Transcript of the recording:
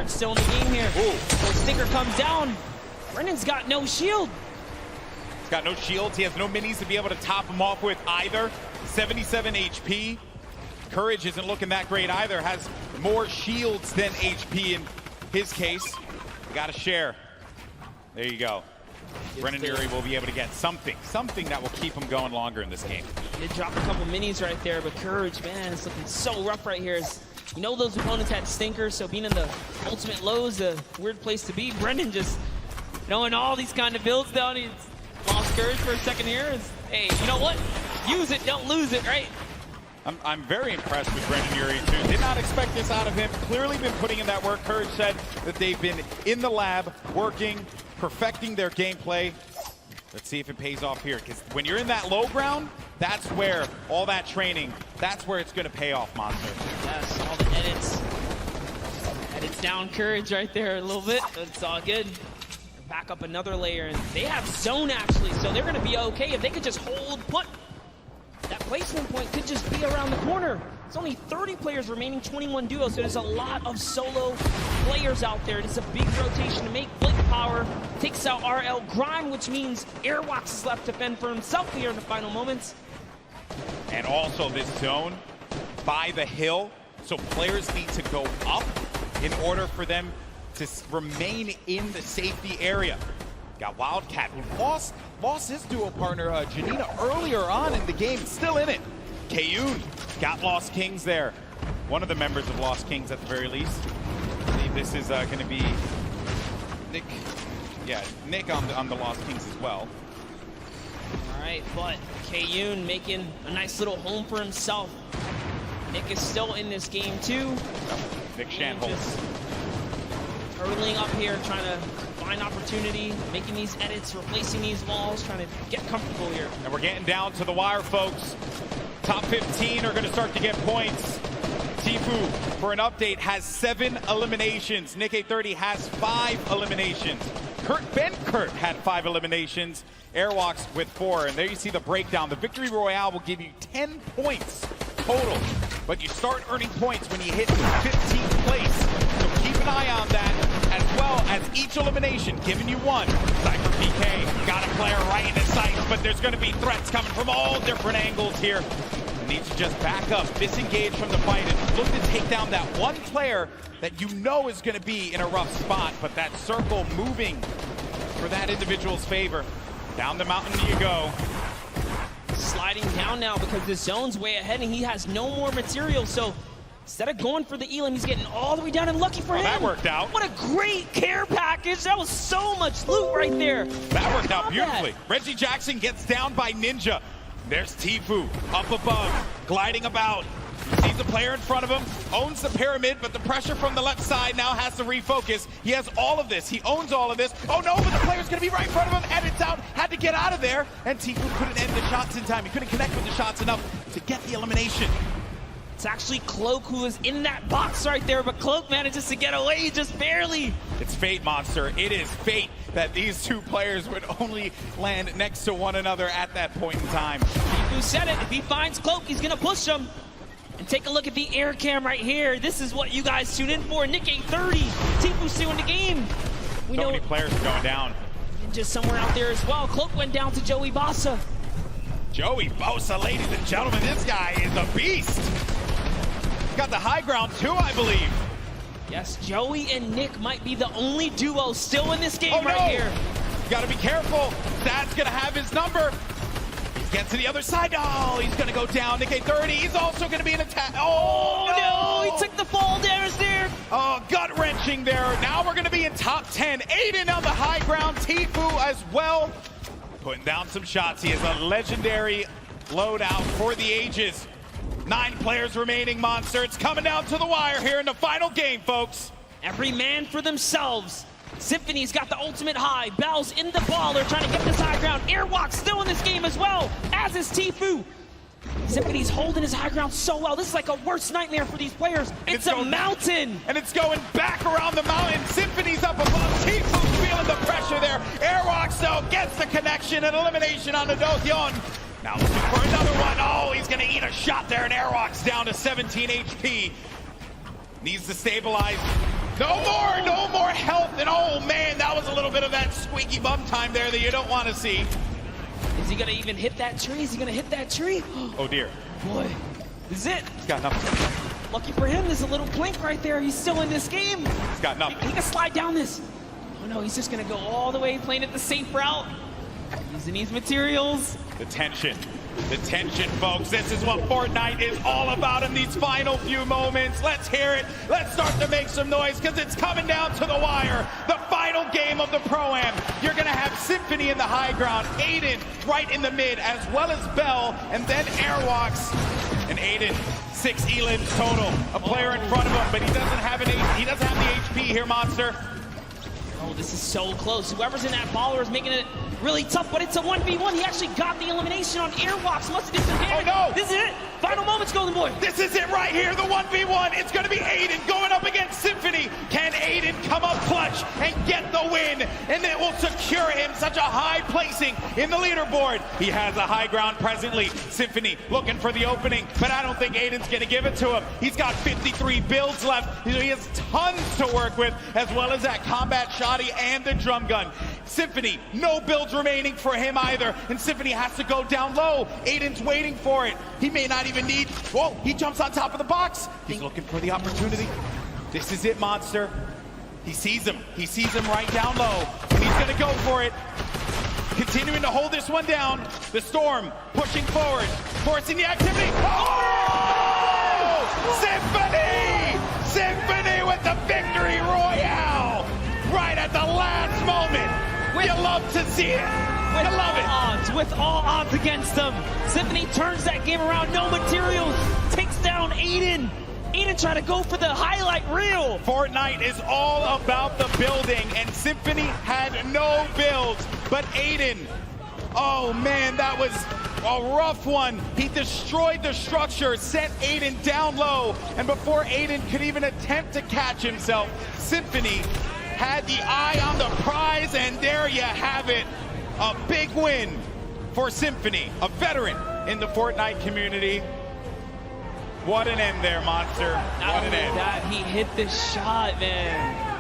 Kurt still in the game here. Ooh. So Sticker comes down. Brennan's got no shield. He's got no shields. He has no minis to be able to top him off with either. 77 HP. Courage isn't looking that great either. Has more shields than HP in his case. We got to share. There you go. Brennan Urie will be able to get something that will keep him going longer in this game. He did drop a couple minis right there, but Courage, man, it's looking so rough right here. You know those opponents had stinkers, so being in the ultimate low is a weird place to be. Brendan just knowing all these kind of builds down. He's lost Courage for a second here. Hey, you know what? Use it, don't lose it, right? I'm very impressed with Brennan Urie too. Did not expect this out of him. Clearly been putting in that work. Courage said that they've been in the lab, working, perfecting their gameplay. Let's see if it pays off here, because when you're in that low ground, that's where all that training, that's where it's going to pay off, Monster. Yes, all the edits. Edits down Courage right there a little bit, but it's all good. Back up another layer, and they have zone actually, so they're going to be okay if they could just hold put. That placement point could just be around the corner. It's only 30 players remaining, 21 duos, so there's a lot of solo players out there. It's a big rotation to make. Blink Power takes out RL Grind, which means Airwalks is left to fend for himself here in the final moments. And also this zone by the hill, so players need to go up in order for them to remain in the safety area. Got Wildcat, who lost his duo partner, Janina, earlier on in the game, still in it. Kayun got Lost Kings there. One of the members of Lost Kings at the very least. I believe this is going to be Nick. Yeah, Nick on the Lost Kings as well. All right, but Kayun making a nice little home for himself. Nick is still in this game too. Nick Shanholz hurtling up here, trying to find opportunity, making these edits, replacing these walls, trying to get comfortable here. And we're getting down to the wire, folks. Top 15 are going to start to get points. Tfue, for an update, has 7 eliminations. Nick 830 has 5 eliminations. Kurt had 5 eliminations. Airwalks with 4. And there you see the breakdown. The Victory Royale will give you 10 points total. But you start earning points when you hit 15th place. So keep an eye on that, as well as each elimination giving you 1. Cypher PK got a player right in his sights, but there's going to be threats coming from all different angles here. Needs to just back up, disengage from the fight, and look to take down that one player that you know is going to be in a rough spot, but that circle moving for that individual's favor. Down the mountain you go. Sliding down now because the zone's way ahead and he has no more material, so instead of going for the Elam, he's getting all the way down, and lucky for him. That worked out. What a great care package. That was so much loot right there. That worked out beautifully. Reggie Jackson gets down by Ninja. There's Tfue up above, gliding about. Sees a player in front of him, owns the pyramid, but the pressure from the left side now has to refocus. He has all of this. He owns all of this. Oh no, but the player's going to be right in front of him, and it's out. Had to get out of there, and Tfue couldn't end the shots in time. He couldn't connect with the shots enough to get the elimination. It's actually Cloak who is in that box right there, but Cloak manages to get away just barely. It's fate, Monster. It is fate that these two players would only land next to one another at that point in time. Tfue said it. If he finds Cloak, he's going to push him. And take a look at the air cam right here. This is what you guys tune in for. Nick 830. Tfue still in the game. We so know many players are going down. Just somewhere out there as well. Cloak went down to Joey Bossa. Joey Bosa, ladies and gentlemen, this guy is a beast. Got the high ground too, I believe. Yes, Joey and Nick might be the only duo still in this game right here. Got to be careful. Dad's going to have his number. Get to the other side. Oh, he's going to go down. Nick 830, he's also going to be an attack. Oh, no, he took the fall damage there. Oh, gut-wrenching there. Now we're going to be in top 10. Aiden on the high ground. Tfue as well. Putting down some shots. He has a legendary loadout for the ages. 9 players remaining, Monster. It's coming down to the wire here in the final game, folks. Every man for themselves. Symphony's got the ultimate high. Bell's in the ball. They're trying to get this high ground. Airwalk's still in this game as well, as is Tfue. Symphony's holding his high ground so well. This is like a worst nightmare for these players. It's a mountain. And it's going back around the mountain. Symphony's up above. Tfue's feeling the pressure there. Airwalks, though, gets the connection and elimination on the Dohyeon. Now looking for another one. Oh, he's going to eat a shot there, and Airwalks down to 17 HP. Needs to stabilize. No more. And oh man, that was a little bit of that squeaky bum time there that you don't want to see. Is he gonna even hit that tree? Is he gonna hit that tree? Oh dear. Boy, this is it. He's got nothing. Lucky for him, there's a little blink right there. He's still in this game. He's got nothing. He can slide down this. Oh no, he's just gonna go all the way, playing it the safe route. Using these materials. The tension, folks. This is what Fortnite is all about in these final few moments. Let's hear it. Let's start to make some noise because it's coming down to the wire. The final game of the Pro-Am. You're going to have Symphony in the high ground, Aiden right in the mid, as well as Bell, and then Airwalks. And Aiden, 6 elims total. A player in front of him, but he doesn't have the HP here, Monster. Oh, this is so close. Whoever's in that baller is making it really tough, but it's a 1v1. He actually got the elimination on Airwalks. Must have did some damage. Oh no! This is it. Final moments, Golden Boy. This is it right here, the 1v1. It's going to be Aiden going up against Symphony. Can Aiden come up clutch and get the win? And it will secure him such a high placing in the leaderboard. He has a high ground presently. Symphony looking for the opening, but I don't think Aiden's going to give it to him. He's got 53 builds left. He has tons to work with, as well as that combat shoddy and the drum gun. Symphony, no builds remaining for him either, and Symphony has to go down low. Aiden's waiting for it. He may not even need, whoa, he jumps on top of the box. He's looking for the opportunity. This is it, Monster. He sees him right down low, and he's gonna go for it. Continuing to hold this one down. The Storm pushing forward, forcing the activity. Oh! Symphony! Symphony with the victory royale! Right at the last moment. You love to see it. I love it. With all odds against them, Symphony turns that game around. No materials, takes down Aiden. Aiden tried to go for the highlight reel. Fortnite is all about the building, and Symphony had no builds. But Aiden, oh man, that was a rough one. He destroyed the structure, sent Aiden down low, and before Aiden could even attempt to catch himself, Symphony had the eye on the prize, and there you have it. A big win for Symphony, a veteran in the Fortnite community. What an end there, Monster. What an end. That he hit the shot, man.